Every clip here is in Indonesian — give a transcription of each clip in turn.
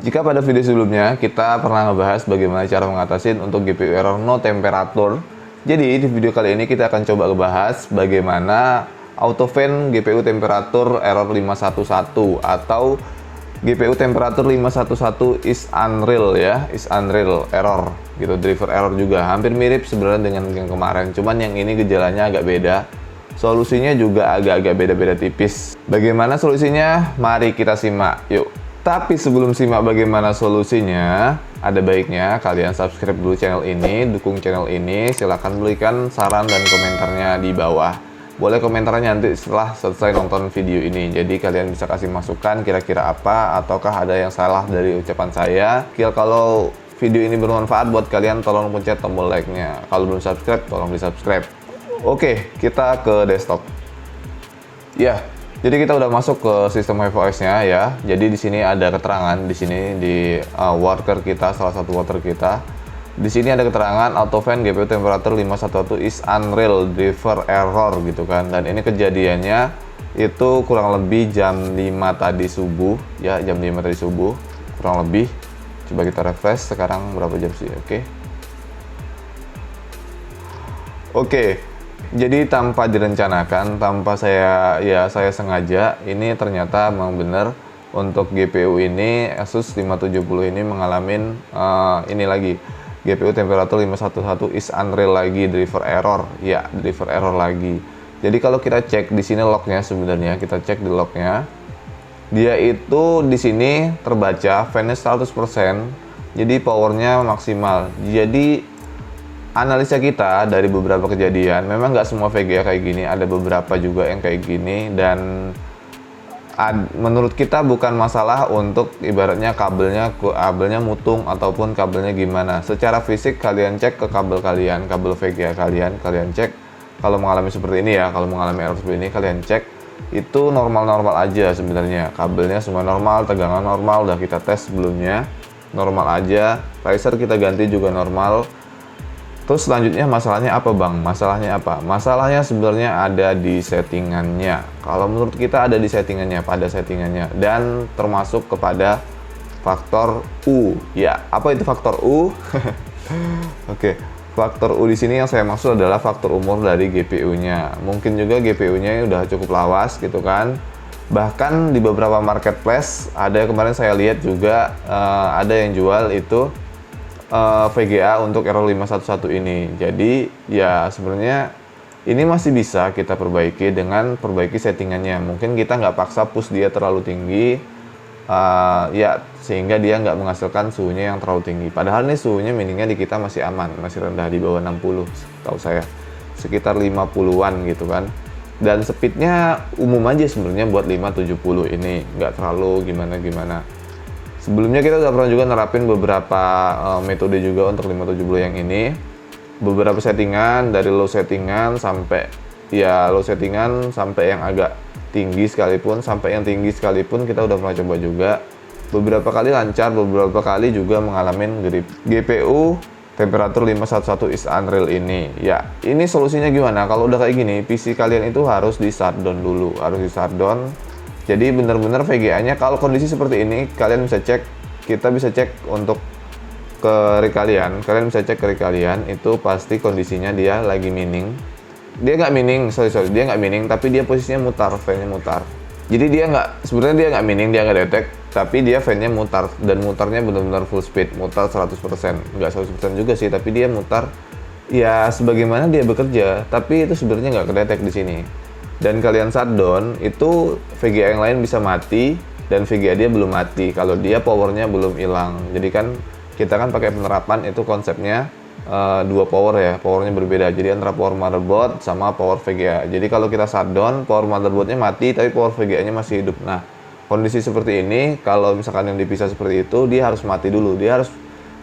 Jika pada video sebelumnya kita pernah ngebahas bagaimana cara mengatasi untuk GPU error no temperatur. Jadi di video kali ini kita akan coba ngebahas bagaimana auto fan GPU temperatur error 511 atau GPU temperatur 511 is unreal ya, is unreal error gitu, driver error juga. Hampir mirip sebenarnya dengan yang kemarin, cuman yang ini gejalanya agak beda. Solusinya juga agak-agak beda-beda tipis. Bagaimana solusinya? Mari kita simak, yuk. Tapi sebelum simak bagaimana solusinya, ada baiknya kalian subscribe dulu channel ini, dukung channel ini, silahkan berikan saran dan komentarnya di bawah. Boleh komentarnya nanti setelah selesai nonton video ini. Jadi kalian bisa kasih masukan kira-kira apa, ataukah ada yang salah dari ucapan saya. Kalau video ini bermanfaat buat kalian, tolong pencet tombol like-nya. Kalau belum subscribe, tolong di subscribe. Oke, kita ke desktop. Ya. Jadi kita udah masuk ke sistem HiveOS-nya ya. Jadi di sini ada keterangan di sini di worker kita, salah satu worker kita. Di sini ada keterangan auto fan GPU temperatur 511 is unreal driver error gitu kan. Dan ini kejadiannya itu kurang lebih jam 5 tadi subuh ya, jam 5 tadi subuh kurang lebih. Coba kita refresh sekarang berapa jam sih? Oke. Jadi tanpa direncanakan, tanpa saya sengaja, ini ternyata memang benar untuk GPU ini Asus 570 ini mengalami ini lagi GPU temperatur 511 is unreal lagi, driver error. Ya, driver error lagi. Jadi kalau kita cek di sini lognya sebenarnya, kita cek di lognya, dia itu di sini terbaca fan-nya 100%, jadi powernya maksimal. Jadi analisa kita dari beberapa kejadian, memang nggak semua VGA kayak gini, ada beberapa juga yang kayak gini, dan menurut kita bukan masalah untuk ibaratnya kabelnya mutung ataupun kabelnya gimana. Secara fisik kalian cek ke kabel kalian, kabel VGA kalian cek. Kalau mengalami seperti ini ya, kalau mengalami error seperti ini kalian cek, itu normal-normal aja sebenarnya. Kabelnya semua normal, tegangan normal, udah kita tes sebelumnya, normal aja. Riser kita ganti juga normal. Terus selanjutnya masalahnya apa bang? Masalahnya apa? Masalahnya sebenarnya ada di settingannya. Kalau menurut kita ada di settingannya, pada settingannya, dan termasuk kepada faktor U. Ya, apa itu faktor U? Oke, faktor U di sini yang saya maksud adalah faktor umur dari GPU-nya. Mungkin juga GPU-nya udah cukup lawas gitu kan. Bahkan di beberapa marketplace ada, kemarin saya lihat juga ada yang jual itu VGA untuk error 511 ini. Jadi ya sebenarnya ini masih bisa kita perbaiki dengan perbaiki settingannya. Mungkin kita nggak paksa push dia terlalu tinggi ya, sehingga dia nggak menghasilkan suhunya yang terlalu tinggi. Padahal nih suhunya miningnya di kita masih aman, masih rendah, di bawah 60 tahu saya, sekitar 50-an gitu kan. Dan speednya umum aja sebenarnya buat 570 ini, nggak terlalu gimana-gimana. Sebelumnya kita udah pernah juga nerapin beberapa metode juga untuk 570 yang ini. Beberapa settingan, dari low settingan sampai yang agak tinggi sekalipun, sampai yang tinggi sekalipun kita udah pernah coba juga. Beberapa kali lancar, beberapa kali juga mengalami grip. GPU temperatur 511 is unreal ini. Ya, ini solusinya gimana? Kalau udah kayak gini, PC kalian itu harus di shutdown dulu, harus di shutdown. Jadi benar-benar VGA-nya kalau kondisi seperti ini kalian bisa cek, kita bisa cek untuk ke rig kalian bisa cek ke rig kalian, itu pasti kondisinya dia lagi mining. Dia nggak mining, dia nggak mining, tapi dia posisinya mutar, fan-nya mutar. Jadi dia sebenarnya dia nggak mining, dia nggak detect, tapi dia fan-nya mutar, dan mutarnya benar-benar full speed, mutar 100%. Nggak 100% juga sih, tapi dia mutar ya sebagaimana dia bekerja, tapi itu sebenarnya nggak kedetek di sini. Dan kalian shutdown, itu VGA yang lain bisa mati, dan VGA dia belum mati kalau dia powernya belum hilang. Jadi kan kita kan pakai penerapan itu konsepnya dua power ya, powernya berbeda. Jadi antara power motherboard sama power VGA. Jadi kalau kita shutdown, power motherboardnya mati tapi power VGA-nya masih hidup. Nah, kondisi seperti ini kalau misalkan yang dipisah seperti itu, dia harus mati dulu, dia harus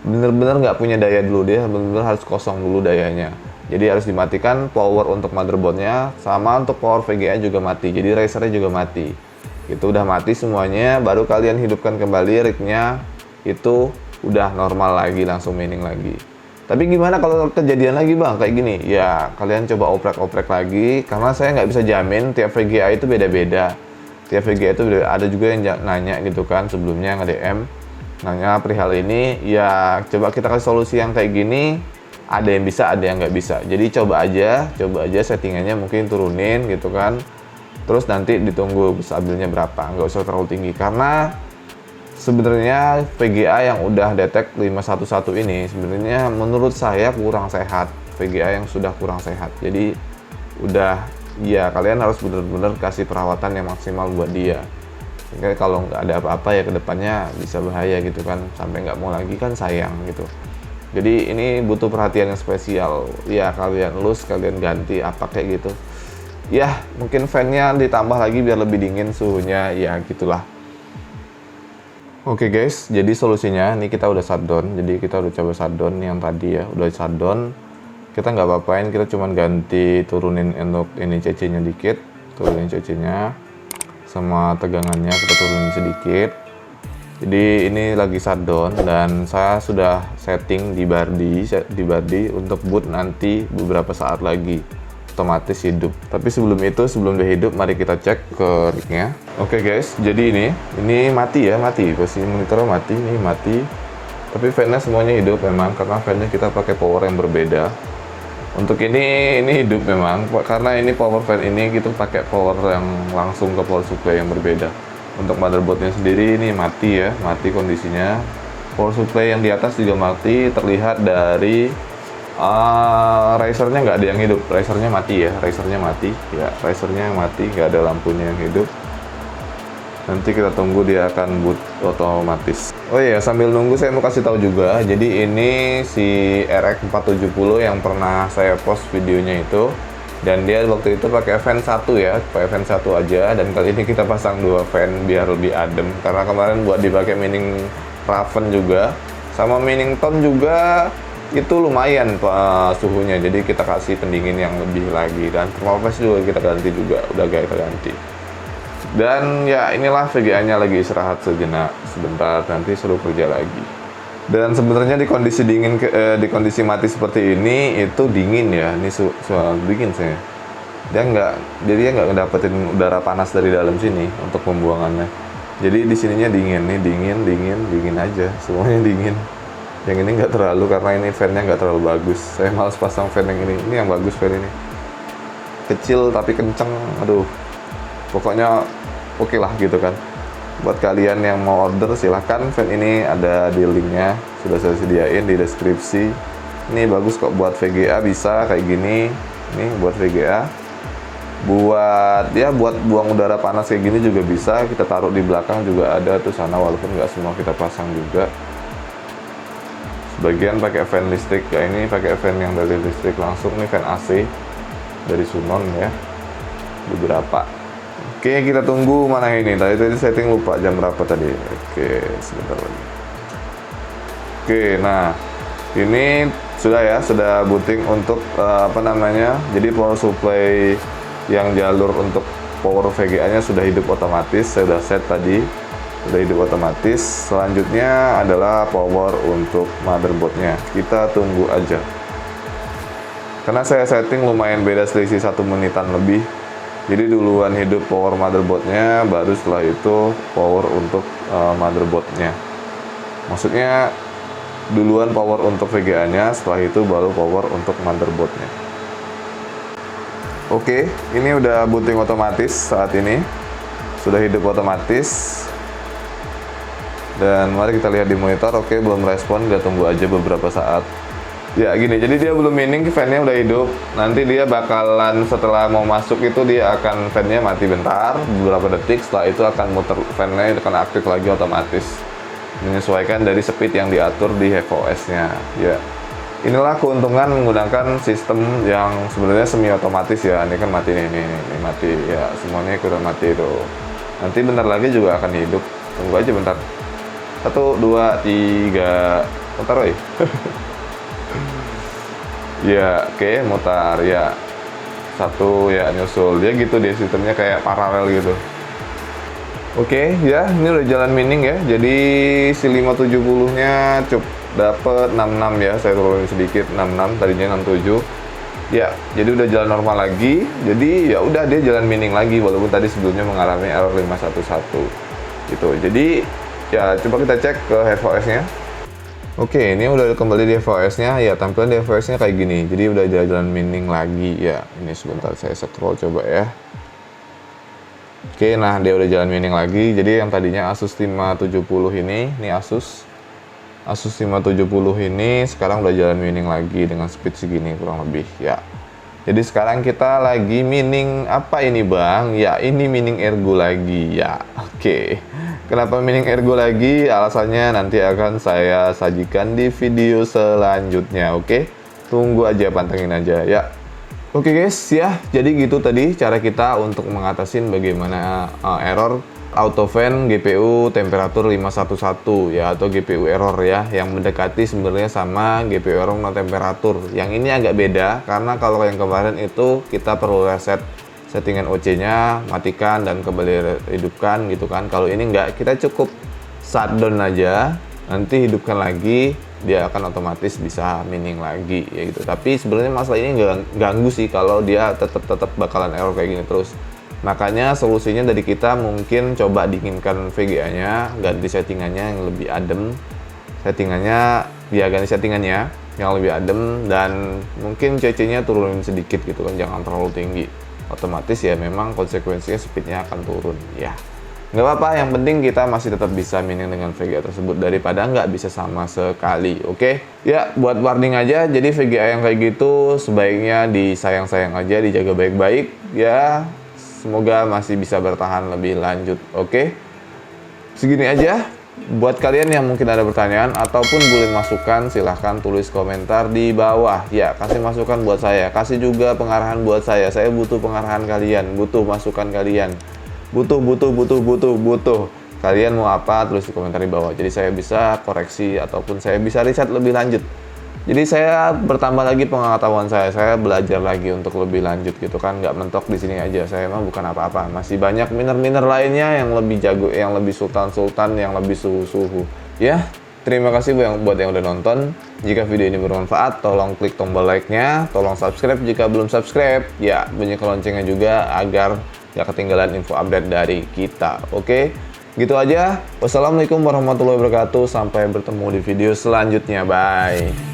bener-bener nggak punya daya dulu, dia bener-bener harus kosong dulu dayanya. Jadi harus dimatikan power untuk motherboardnya, sama untuk power VGA juga mati. Jadi risernya juga mati. Itu udah mati semuanya, baru kalian hidupkan kembali rignya, itu udah normal lagi, langsung mining lagi. Tapi gimana kalau kejadian lagi bang kayak gini? Ya kalian coba oprek-oprek lagi, karena saya nggak bisa jamin tiap VGA itu beda-beda. Tiap VGA itu beda. Ada juga yang nanya gitu kan sebelumnya nge-DM, nanya perihal ini. Ya coba kita kasih solusi yang kayak gini, ada yang bisa, ada yang nggak bisa. Jadi coba aja settingannya mungkin turunin gitu kan. Terus nanti ditunggu stabilnya berapa, nggak usah terlalu tinggi. Karena sebenarnya VGA yang udah detect 511 ini sebenarnya menurut saya kurang sehat. VGA yang sudah kurang sehat. Jadi udah, ya kalian harus bener-bener kasih perawatan yang maksimal buat dia. Sehingga kalau nggak ada apa-apa ya kedepannya bisa bahaya gitu kan, sampai nggak mau lagi kan sayang gitu. Jadi ini butuh perhatian yang spesial. Ya kalian lus, kalian ganti apa kayak gitu. Ya mungkin fan-nya ditambah lagi biar lebih dingin suhunya, ya gitulah. Oke guys, jadi solusinya ini kita udah shutdown. Jadi kita udah coba shutdown yang tadi ya, udah shutdown. Kita nggak apa-apain, kita cuman ganti turunin untuk ini CC-nya dikit, turunin CC-nya sama tegangannya kita turunin sedikit. Jadi ini lagi shutdown dan saya sudah setting di Bardi untuk boot nanti beberapa saat lagi otomatis hidup. Tapi sebelum itu, sebelum dia hidup, mari kita cek ke rig-nya. Oke guys, jadi ini mati ya, mati. Posisi monitornya mati, ini mati. Tapi fan-nya semuanya hidup memang, karena fan-nya kita pakai power yang berbeda. Untuk ini hidup memang, karena ini power fan ini kita pakai power yang langsung ke power supply yang berbeda. Untuk motherboardnya sendiri ini mati ya, mati kondisinya. Power supply yang di atas juga mati, terlihat dari risernya nggak ada yang hidup, risernya mati ya, risernya mati, nggak ada lampunya yang hidup. Nanti kita tunggu dia akan boot otomatis. Oh iya, sambil nunggu saya mau kasih tahu juga. Jadi ini si RX 470 yang pernah saya post videonya itu, dan dia waktu itu pakai fan 1 ya, pakai fan 1 aja. Dan kali ini kita pasang 2 fan biar lebih adem. Karena kemarin buat dipakai mining Raven juga, sama mining Tone juga itu lumayan suhunya. Jadi kita kasih pendingin yang lebih lagi, dan thermal paste juga kita ganti juga, udah kita ganti. Dan ya inilah VGA-nya lagi istirahat sejenak sebentar, nanti suruh kerja lagi. Dan sebenarnya di kondisi dingin, di kondisi mati seperti ini itu dingin ya, ini soal dingin saya. Dia nggak ngedapetin udara panas dari dalam sini untuk pembuangannya. Jadi di sininya dingin, nih dingin aja, semuanya dingin. Yang ini nggak terlalu, karena ini fan-nya nggak terlalu bagus. Saya malas pasang fan yang ini yang bagus fan ini. Kecil tapi kenceng, aduh. Pokoknya oke lah gitu kan. Buat kalian yang mau order silahkan, fan ini ada di linknya, sudah saya sediain di deskripsi. Ini bagus kok buat VGA, bisa kayak gini. Ini buat VGA, buat buang udara panas kayak gini juga bisa. Kita taruh di belakang juga ada tuh sana, walaupun nggak semua kita pasang juga. Sebagian pakai fan listrik, ya ini pakai fan yang dari listrik langsung. Nih fan AC dari Sunon ya, beberapa. Oke, kita tunggu mana ini. Tadi setting lupa jam berapa tadi. Oke, sebentar lagi. Oke, nah ini sudah booting untuk jadi power supply yang jalur untuk power VGA-nya sudah hidup otomatis. Saya sudah set tadi, sudah hidup otomatis. Selanjutnya adalah power untuk motherboardnya. Kita tunggu aja. Karena saya setting lumayan beda, selisih 1 menitan lebih. Jadi duluan hidup power motherboardnya, baru setelah itu power untuk motherboardnya. Maksudnya duluan power untuk VGA-nya, setelah itu baru power untuk motherboardnya. Oke, ini udah booting otomatis saat ini, sudah hidup otomatis. Dan mari kita lihat di monitor. Oke, belum respon, kita tunggu aja beberapa saat. Ya gini, jadi dia belum mining, fan-nya udah hidup. Nanti dia bakalan setelah mau masuk itu dia akan fan-nya mati bentar, beberapa detik. Setelah itu akan muter, fan-nya akan aktif lagi otomatis, menyesuaikan dari speed yang diatur di HevOS-nya. Ya, inilah keuntungan menggunakan sistem yang sebenarnya semi otomatis ya. Ini kan mati nih, ini mati ya, semuanya udah mati itu. Nanti bentar lagi juga akan hidup. Tunggu aja bentar. 1, 2, 3, bentar woy. Ya, oke, mutar ya. 1 ya nyusul. Dia gitu deh, sistemnya kayak paralel gitu. Oke, ya, ini udah jalan mining ya. Jadi si 570-nya dapet 66 ya. Saya turunin sedikit 66, tadinya 67. Ya, jadi udah jalan normal lagi. Jadi ya udah dia jalan mining lagi, walaupun tadi sebelumnya mengalami error 511. Gitu. Jadi Ya, coba kita cek ke HFOS-nya. Oke, ini udah kembali di HFOS-nya. Ya, tampilan di HFOS-nya kayak gini. Jadi udah jalan mining lagi. Ya, ini sebentar saya scroll coba ya. Oke, nah dia udah jalan mining lagi. Jadi yang tadinya Asus 570 ini Asus 570 ini sekarang udah jalan mining lagi dengan speed segini kurang lebih ya. Jadi sekarang kita lagi mining apa ini Bang? Ya, ini mining Ergo lagi ya. Oke. Kenapa mining Ergo lagi? Alasannya nanti akan saya sajikan di video selanjutnya. Oke. Tunggu aja, pantengin aja ya. Oke guys ya, jadi gitu tadi cara kita untuk mengatasin bagaimana error auto fan GPU temperatur 511 ya, atau GPU error ya, yang mendekati sebenarnya sama GPU error no temperatur. Yang ini agak beda karena kalau yang kemarin itu kita perlu reset settingan OC-nya, matikan dan kembali hidupkan gitu kan. Kalau ini enggak, kita cukup shutdown aja, nanti hidupkan lagi, dia akan otomatis bisa mining lagi ya gitu. Tapi sebenarnya masalah ini nggak ganggu sih kalau dia tetap bakalan error kayak gini terus. Makanya solusinya dari kita mungkin coba dinginkan VGA-nya, ganti settingannya yang lebih adem. Ganti settingannya yang lebih adem, dan mungkin CC-nya turunin sedikit gitu kan, jangan terlalu tinggi. Otomatis ya memang konsekuensinya speed-nya akan turun ya. Nggak apa-apa, yang penting kita masih tetap bisa mining dengan VGA tersebut daripada nggak bisa sama sekali, oke? Ya, buat warning aja, jadi VGA yang kayak gitu sebaiknya disayang-sayang aja, dijaga baik-baik ya. Semoga masih bisa bertahan lebih lanjut, oke? Segini aja. Buat kalian yang mungkin ada pertanyaan ataupun boleh masukan, silahkan tulis komentar di bawah. Ya, kasih masukan buat saya. Kasih juga pengarahan buat saya. Saya butuh pengarahan kalian, butuh masukan kalian. Butuh. Kalian mau apa, tulis di komentar di bawah. Jadi saya bisa koreksi ataupun saya bisa riset lebih lanjut. Jadi saya bertambah lagi pengetahuan saya belajar lagi untuk lebih lanjut gitu kan, nggak mentok di sini aja. Saya emang bukan apa-apa, masih banyak miner-miner lainnya yang lebih jago, yang lebih sultan-sultan, yang lebih suhu-suhu. Ya, terima kasih buat yang udah nonton. Jika video ini bermanfaat, tolong klik tombol like-nya, tolong subscribe jika belum subscribe. Ya, bunyikan loncengnya juga agar nggak ketinggalan info update dari kita. Oke, gitu aja. Wassalamualaikum warahmatullahi wabarakatuh. Sampai bertemu di video selanjutnya. Bye.